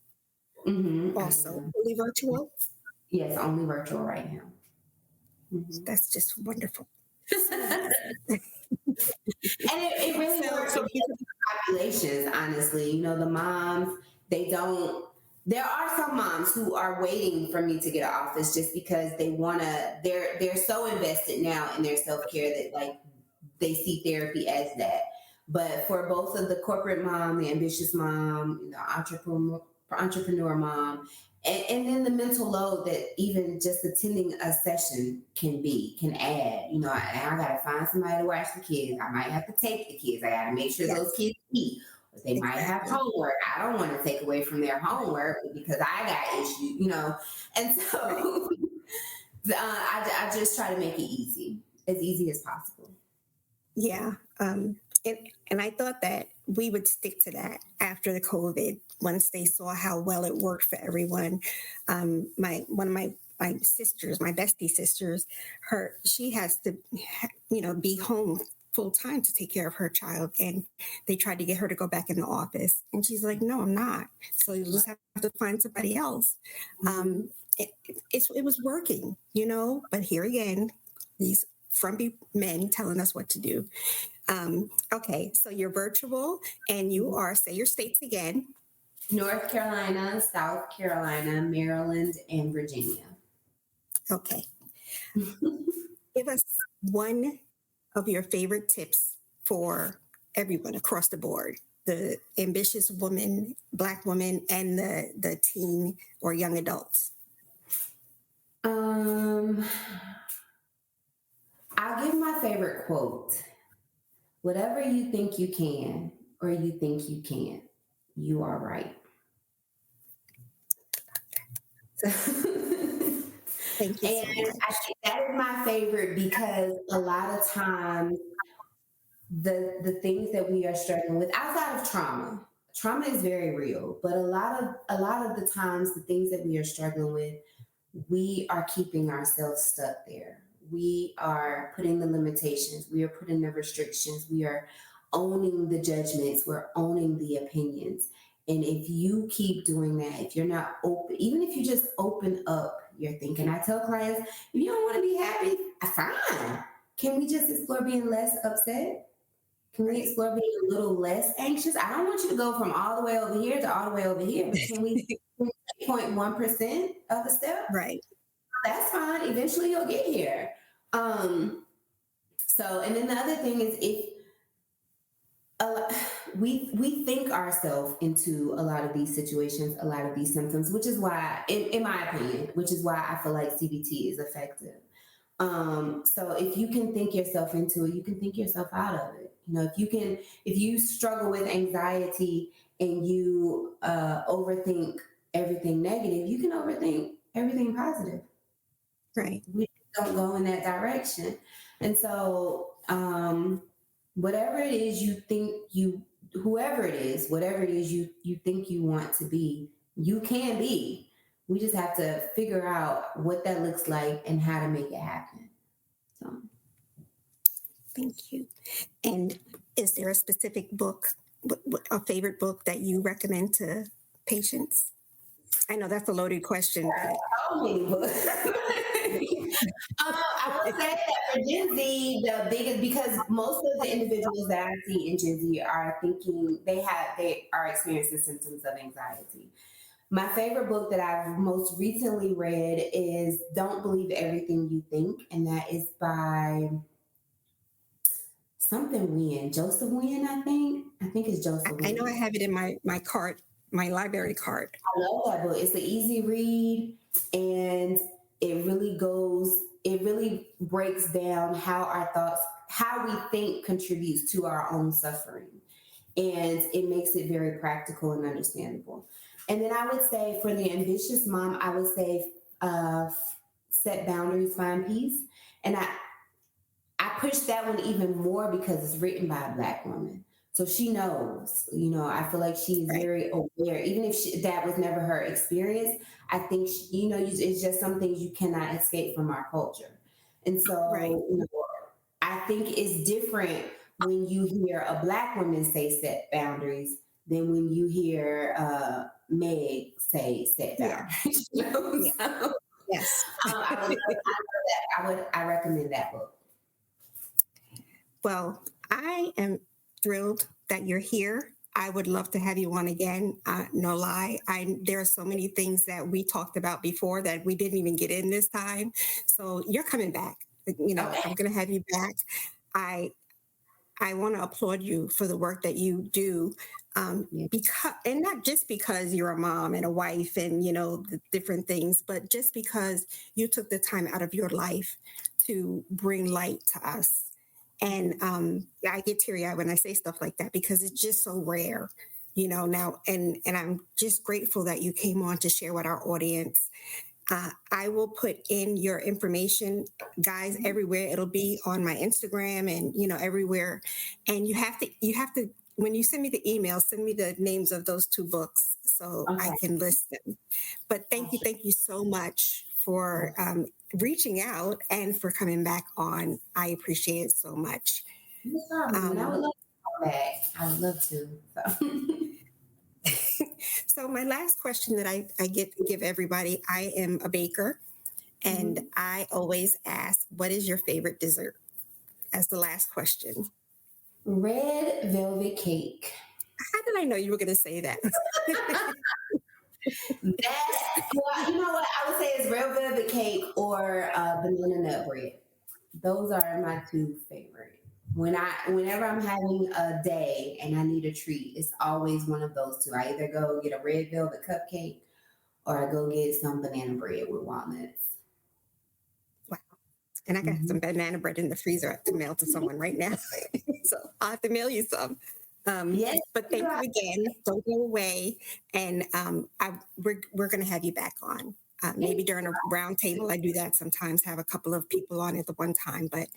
B: also. Only virtual?
C: Yes, only virtual right now.
B: That's just wonderful.
C: And it really works for populations, honestly. The moms, they don't, there are some moms who are waiting for me to get an office just because they're so invested now in their self-care that like they see therapy as that. But for both of the corporate mom, the ambitious mom, entrepreneur mom, and then the mental load that even just attending a session can add. I gotta find somebody to watch the kids. I might have to take the kids. I gotta make sure those kids eat. They might have homework. I don't want to take away from their homework because I got issues. And so I just try to make it as easy as possible.
B: Yeah. And I thought that we would stick to that after the COVID, once they saw how well it worked for everyone. One of my sisters, my bestie sisters, she has to, be home full time to take care of her child. And they tried to get her to go back in the office. And she's like, no, I'm not. So you just have to find somebody else. It was working, but here again, these frumpy men telling us what to do. Okay, so you're virtual and you are, say your states again.
C: North Carolina, South Carolina, Maryland, and Virginia.
B: Okay. Give us one of your favorite tips for everyone across the board, the ambitious woman, Black woman, and the teen or young adults.
C: I'll give my favorite quote. Whatever you think you can or you think you can't, you are right.
B: Thank you so much.
C: I think that is my favorite because a lot of times the things that we are struggling with outside of trauma is very real, but a lot of the times the things that we are struggling with, we are keeping ourselves stuck there. We are putting the limitations, we are putting the restrictions, we are owning the judgments, we're owning the opinions. And if you keep doing that, if you're not open, even if you just open up your thinking, I tell clients, if you don't want to be happy, fine. Can we just explore being less upset? Can we explore being a little less anxious? I don't want you to go from all the way over here to all the way over here, but can we 0.1% of a step?
B: Right.
C: That's fine. Eventually you'll get here. And then the other thing is we think ourselves into a lot of these situations, a lot of these symptoms, which is why, in my opinion, which is why I feel like CBT is effective. So if you can think yourself into it, you can think yourself out of it. If you struggle with anxiety and you overthink everything negative, you can overthink everything positive.
B: Right.
C: We don't go in that direction. And so whatever it is you think whoever it is, whatever it is you think you want to be, you can be. We just have to figure out what that looks like and how to make it happen. So,
B: thank you. And is there a specific book, a favorite book that you recommend to patients? I know that's a loaded question.
C: So many books. I would say that for Gen Z, the biggest, because most of the individuals that I see in Gen Z are thinking they are experiencing symptoms of anxiety. My favorite book that I've most recently read is Don't Believe Everything You Think, and that is by something Wynn, Joseph Wynn, I think. I think it's Joseph Wynn.
B: I know I have it in my cart, my library card.
C: I love that book. It's an easy read, and it really breaks down how we think contributes to our own suffering. And it makes it very practical and understandable. And then I would say for the ambitious mom, I would say set boundaries, find peace. And I push that one even more because it's written by a Black woman. So she knows, I feel like she's very aware, even if that was never her experience. I think, it's just some things you cannot escape from our culture. And so, I think it's different when you hear a Black woman say set boundaries than when you hear Meg say set boundaries.
B: Yeah. So,
C: yes. I recommend that book.
B: Well, I am thrilled that you're here. I would love to have you on again. No lie, there are so many things that we talked about before that we didn't even get in this time. So you're coming back.
C: Okay.
B: I'm going to have you back. I I want to applaud you for the work that you do,
C: Yeah.
B: because, and not just because you're a mom and a wife and the different things, but just because you took the time out of your life to bring light to us. And I get teary eyed when I say stuff like that because it's just so rare, now. And I'm just grateful that you came on to share with our audience. I will put in your information, guys, everywhere. It'll be on my Instagram and everywhere. And you have to when you send me the email, send me the names of those two books so I
C: Okay.
B: can list them. But thank you so much for reaching out and for coming back on. I appreciate it so much.
C: No problem. And I would love to come back. I would love to. So.
B: So my last question that I give everybody, I am a baker. And
C: Mhm.
B: I always ask, what is your favorite dessert? As the last question.
C: Red velvet cake.
B: How did I know you were going to say that?
C: Well, you know what? I would say it's red velvet cake or banana nut bread. Those are my two favorite. Whenever I'm having a day and I need a treat, it's always one of those two. I either go get a red velvet cupcake or I go get some banana bread with walnuts.
B: Wow. And I got
C: Mhm.
B: some banana bread in the freezer to mail to someone right now. So I'll have to mail you some.
C: Yes.
B: But thank you again. Don't go away. And we're going to have you back on. Maybe during a round table, I do that sometimes, have a couple of people on at the one time. But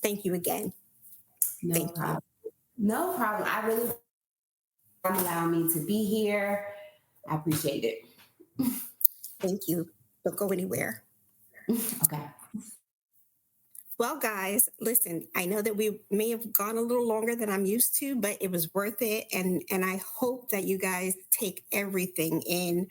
B: thank you again.
C: No
B: Thank you.
C: problem. No problem. I really allowing me to be here. I appreciate it.
B: Thank you. Don't go anywhere.
C: Okay.
B: Well, guys, listen, I know that we may have gone a little longer than I'm used to, but it was worth it. And I hope that you guys take everything in.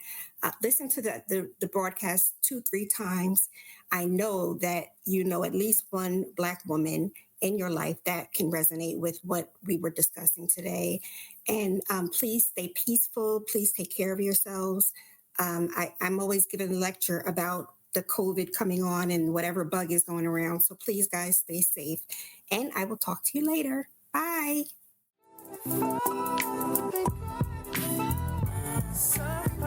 B: Listen to the broadcast 2-3 times. I know that at least one Black woman in your life that can resonate with what we were discussing today. And please stay peaceful. Please take care of yourselves. I'm always giving a lecture about the COVID coming on and whatever bug is going around. So please, guys, stay safe. And I will talk to you later. Bye.
A: Somebody